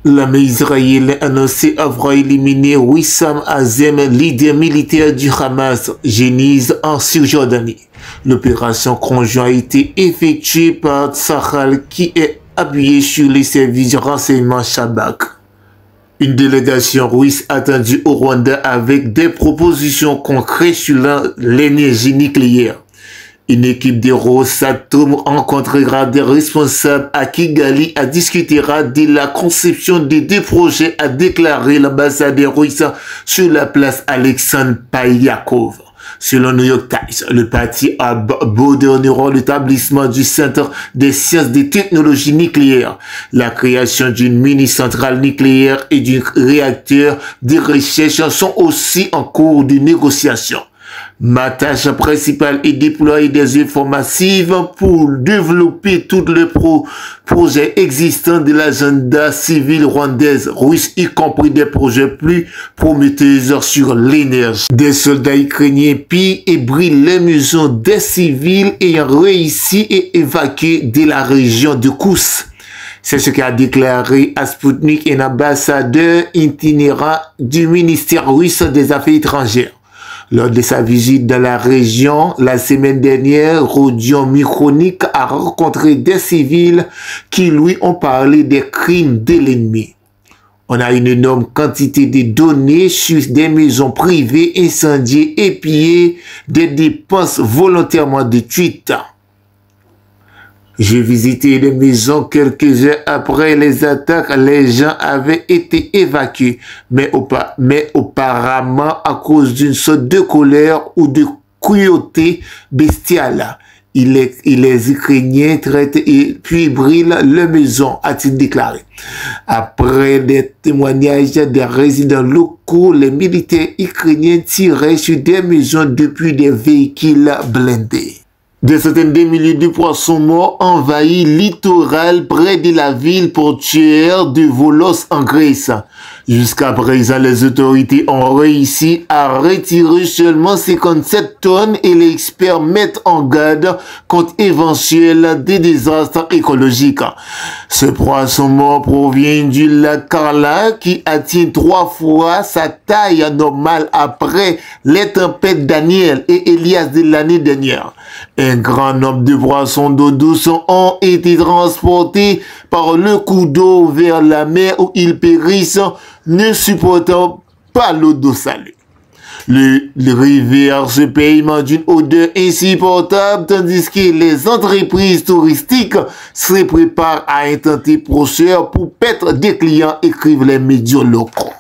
L'armée israélienne a annoncé avoir éliminé Wissam Azem, leader militaire du Hamas, Génise en Cisjordanie. L'opération conjointe a été effectuée par Tsahal qui est appuyé sur les services de renseignement Shabak. Une délégation russe attendue au Rwanda avec des propositions concrètes sur l'énergie nucléaire. Une équipe de Rosatom rencontrera des responsables à Kigali et discutera de la conception des deux projets, a déclaré l'ambassadeur russe sur la place Alexandre Payakov. Selon New York Times, le parti abandonnera l'établissement du Centre des sciences et technologies nucléaires, la création d'une mini-centrale nucléaire et d'un réacteur de recherche sont aussi en cours de négociation. Ma tâche principale est de déployer des efforts massifs pour développer tous les projets existants de l'agenda civil rwandaise russe, y compris des projets plus prometteurs sur l'énergie. Des soldats ukrainiens pillent et brûlent les maisons des civils ayant réussi et évacué de la région de Kous. C'est ce qu'a déclaré à Sputnik un ambassadeur itinérant du ministère russe des Affaires étrangères. Lors de sa visite dans la région, la semaine dernière, Rodion Mikronik a rencontré des civils qui lui ont parlé des crimes de l'ennemi. On a une énorme quantité de données sur des maisons privées incendiées et pillées, des dépenses volontairement détruites. J'ai visité les maisons quelques heures après les attaques. Les gens avaient été évacués, mais apparemment à cause d'une sorte de colère ou de cruauté bestiale. Les Ukrainiens traitent et puis brûlent les maisons, a-t-il déclaré. Après des témoignages des résidents locaux, les militaires ukrainiens tiraient sur des maisons depuis des véhicules blindés. Des centaines de milliers de poissons morts envahissent le littoral près de la ville portuaire de Volos en Grèce. Jusqu'à présent, les autorités ont réussi à retirer seulement 57 tonnes et les experts mettent en garde contre éventuels désastres écologiques. Ce poisson mort provient du lac Karla qui atteint 3 fois sa taille normale après les tempêtes Daniel et Elias de l'année dernière. Un grand nombre de poissons d'eau douce ont été transportés par le cours d'eau vers la mer où ils périssent, ne supportant pas l'eau d'eau salée. Le rivière se paye d'une odeur insupportable, tandis que les entreprises touristiques se préparent à intenter procès pour perdre des clients, écrivent les médias locaux.